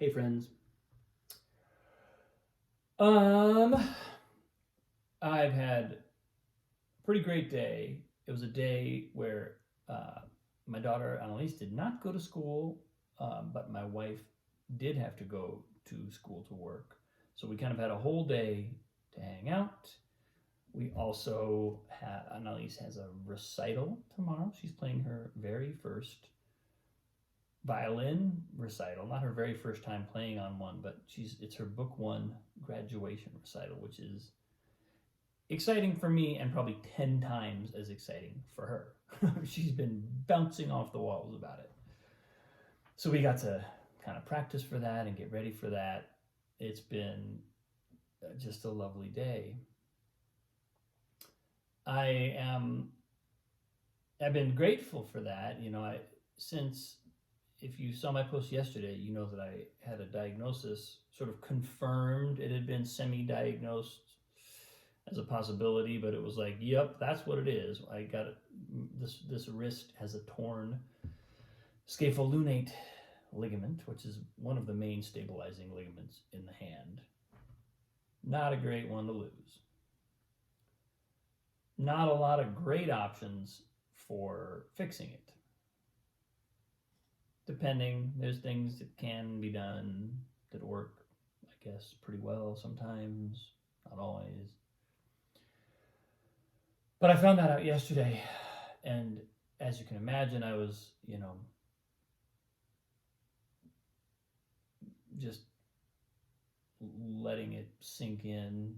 Hey friends. Um I've had a pretty great day. It was a day where uh, my daughter Annalise did not go to school, but my wife did have to go to school to work. So we kind of had a whole day to hang out. We also had Annalise has a recital tomorrow. She's playing her very first violin recital, not her very first time playing on one, but it's her book one graduation recital, which is exciting for me and probably 10 times as exciting for her. She's been bouncing off the walls about it. So we got to kind of practice for that and get ready for that. It's been just a lovely day. I've been grateful for that. Since if you saw my post yesterday, you know that I had a diagnosis sort of confirmed. It had been semi-diagnosed as a possibility, but it was like, yep, that's what it is. I got it. This wrist has a torn scapholunate ligament, which is one of the main stabilizing ligaments in the hand. Not a great one to lose. Not a lot of great options for fixing it. Depending, there's things that can be done that work, I guess, pretty well sometimes, not always. But I found that out yesterday, and as you can imagine, I was, just letting it sink in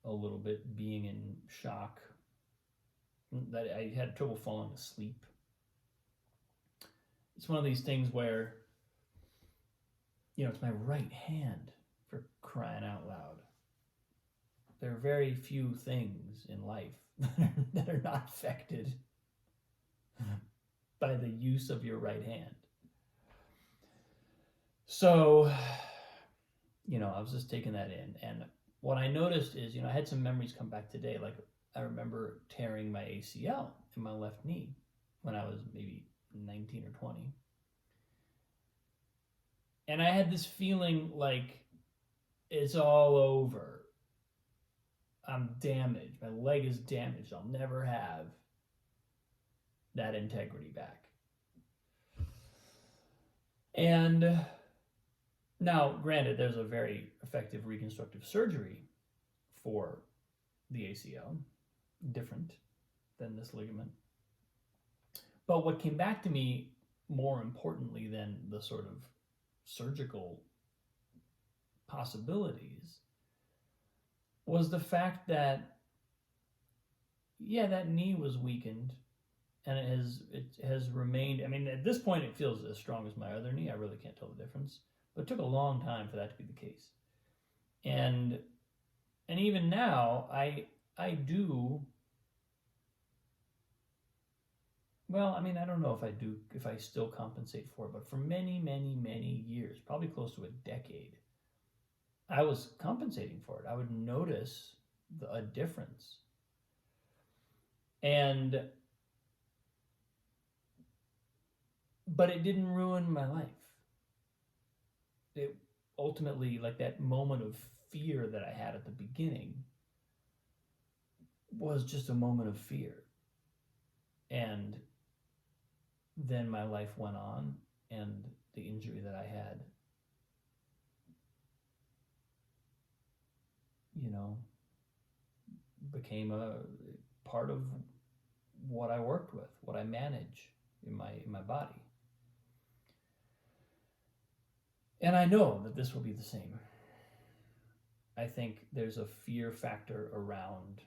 a little bit, being in shock. That I had trouble falling asleep. It's one of these things where, it's my right hand, for crying out loud. There are very few things in life that are not affected by the use of your right hand. So, I was just taking that in. And what I noticed is, I had some memories come back today. Like, I remember tearing my ACL in my left knee when I was maybe 19 or 20. And I had this feeling like it's all over. I'm damaged. My leg is damaged. I'll never have that integrity back. And now, granted, there's a very effective reconstructive surgery for the ACL, different than this ligament. But what came back to me more importantly than the sort of surgical possibilities was the fact that, yeah, that knee was weakened and it has remained. I mean, at this point, it feels as strong as my other knee. I really can't tell the difference, but it took a long time for that to be the case. And even now, I do. Well, I mean, I don't know if I still compensate for it, but for many, many, many years, probably close to a decade, I was compensating for it. I would notice a difference. But it didn't ruin my life. It ultimately, like that moment of fear that I had at the beginning, was just a moment of fear. And then my life went on, and the injury that I had, became a part of what I worked with, what I manage in my body. And I know that this will be the same. I think there's a fear factor around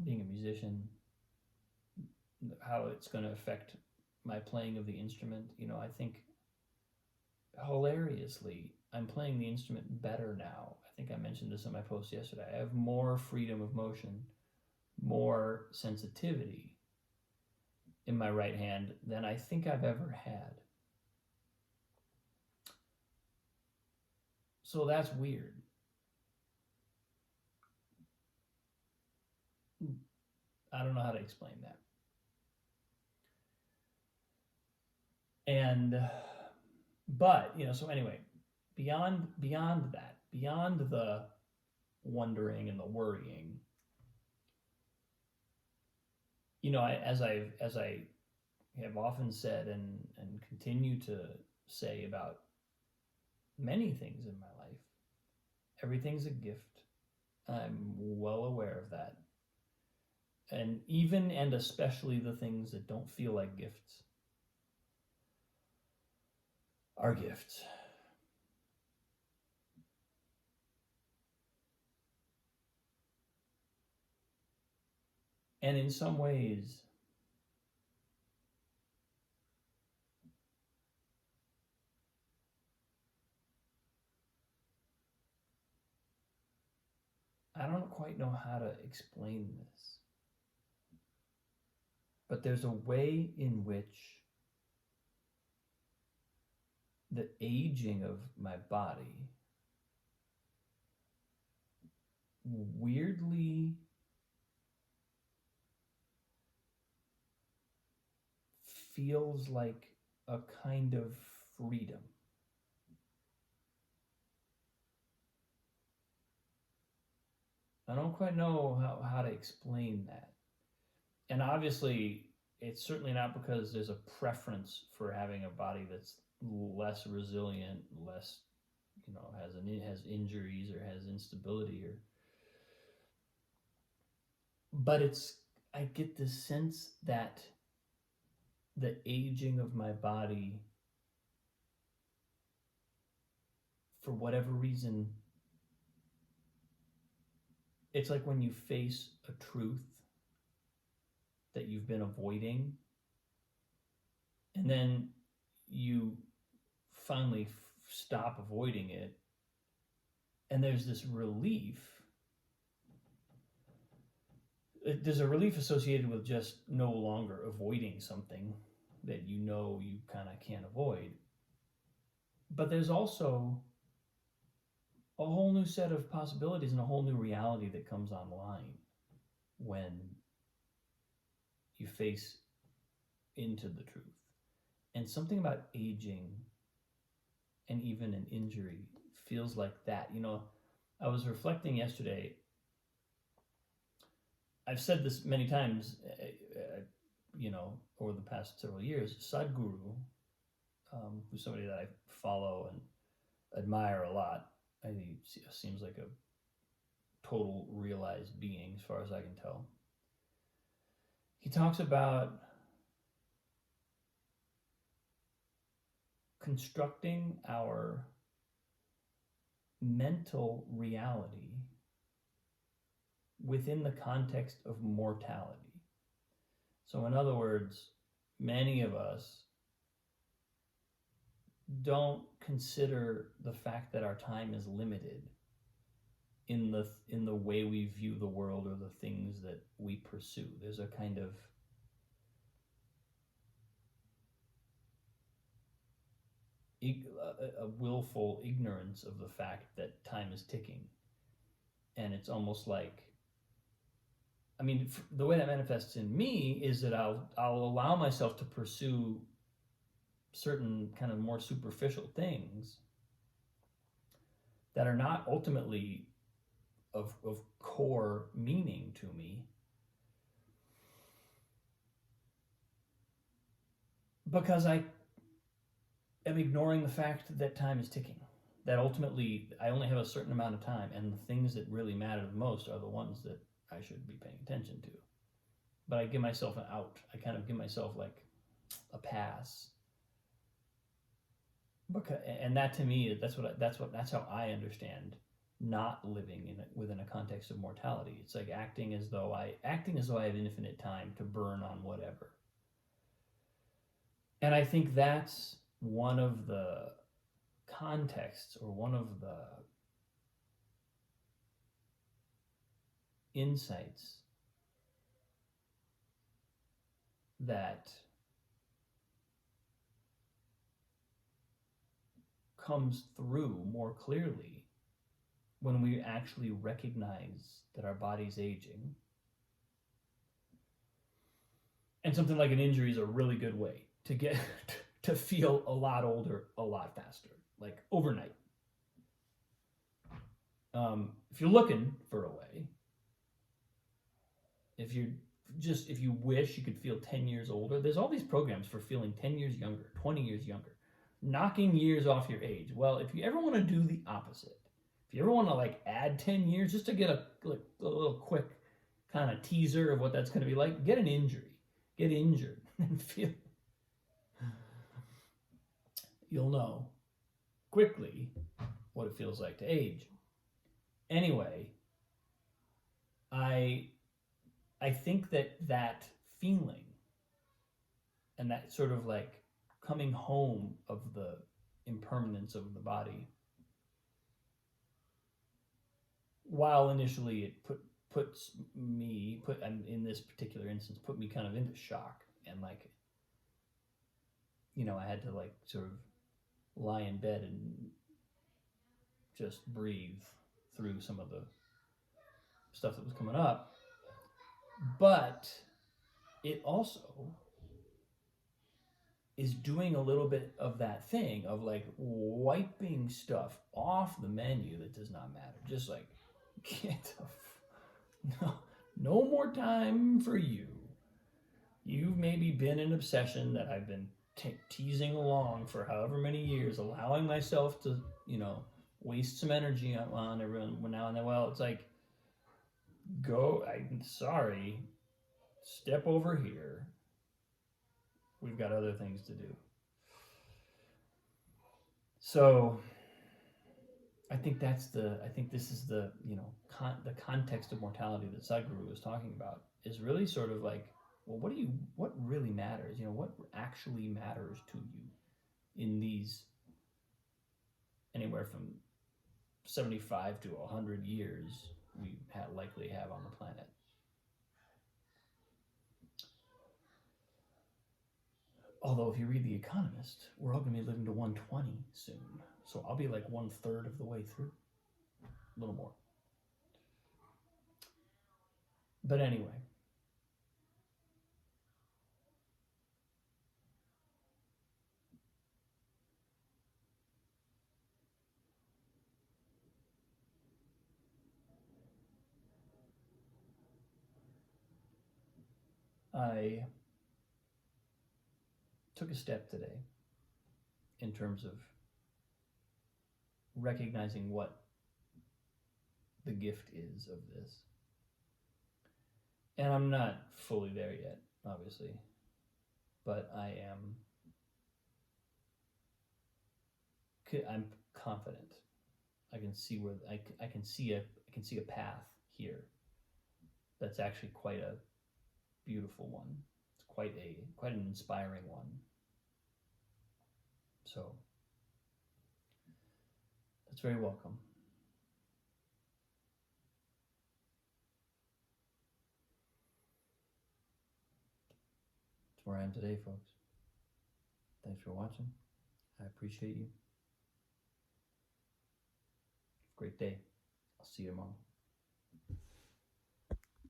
being a musician, how it's going to affect my playing of the instrument. I think hilariously, I'm playing the instrument better now. I think I mentioned this in my post yesterday. I have more freedom of motion, more sensitivity in my right hand than I think I've ever had. So that's weird. I don't know how to explain that. But so anyway, beyond that, beyond the wondering and the worrying, as I have often said and continue to say about many things in my life, everything's a gift. I'm well aware of that. And even and especially the things that don't feel like gifts are gifts. And in some ways, I don't quite know how to explain this, but there's a way in which the aging of my body weirdly feels like a kind of freedom. I don't quite know how to explain that. And obviously, it's certainly not because there's a preference for having a body that's less resilient, less, has injuries or has instability, but I get the sense that the aging of my body, for whatever reason, it's like when you face a truth that you've been avoiding, and then you finally stop avoiding it, and there's this relief. There's a relief associated with just no longer avoiding something that you kind of can't avoid. But there's also a whole new set of possibilities and a whole new reality that comes online when you face into the truth. And something about aging and even an injury feels like that. I was reflecting yesterday. I've said this many times, over the past several years. Sadhguru, who's somebody that I follow and admire a lot. I think he seems like a total realized being as far as I can tell. He talks about constructing our mental reality within the context of mortality. So in other words, many of us don't consider the fact that our time is limited in the way we view the world or the things that we pursue. There's a kind of a willful ignorance of the fact that time is ticking. And it's almost like, the way that manifests in me is that I'll allow myself to pursue certain kind of more superficial things that are not ultimately of core meaning to me, because I am ignoring the fact that time is ticking, that ultimately I only have a certain amount of time, and the things that really matter the most are the ones that I should be paying attention to. But I give myself an out. I kind of give myself like a pass. And that to me, that's how I understand not living within a context of mortality. It's like acting as though I have infinite time to burn on whatever. And I think that's one of the contexts, or one of the insights that comes through more clearly when we actually recognize that our body's aging. And something like an injury is a really good way to get to feel a lot older, a lot faster, like overnight. If you're looking for a way, if you wish you could feel 10 years older, there's all these programs for feeling 10 years younger, 20 years younger, knocking years off your age. Well, if you ever want to do the opposite, if you ever want to like add 10 years just to get a little quick kind of teaser of what that's going to be like, get an injury, get injured and feel, you'll know quickly what it feels like to age. Anyway, I think that feeling and that sort of like coming home of the impermanence of the body, while initially it put in this particular instance put me kind of into shock, and like, you know, I had to like sort of lie in bed and just breathe through some of the stuff that was coming up. But it also is doing a little bit of that thing of like wiping stuff off the menu that does not matter. Just like, get no more time for you. You've maybe been an obsession that I've been teasing along for however many years, allowing myself to, you know, waste some energy on everyone now and then. Well, it's like, I'm sorry, step over here. We've got other things to do. So I think this is the, you know, the context of mortality that Sadhguru was talking about, is really sort of like, well, what really matters? You know, what actually matters to you in these anywhere from 75 to 100 years we likely have on the planet. Although if you read The Economist, we're all going to be living to 120 soon. So I'll be like 1/3 of the way through. A little more. But anyway. I took a step today in terms of recognizing what the gift is of this. And I'm not fully there yet, obviously, but I'm confident. I can see where I can see a path here that's actually quite a beautiful one. It's quite an inspiring one. So that's very welcome. That's where I am today, folks. Thanks for watching. I appreciate you. Great day. I'll see you tomorrow.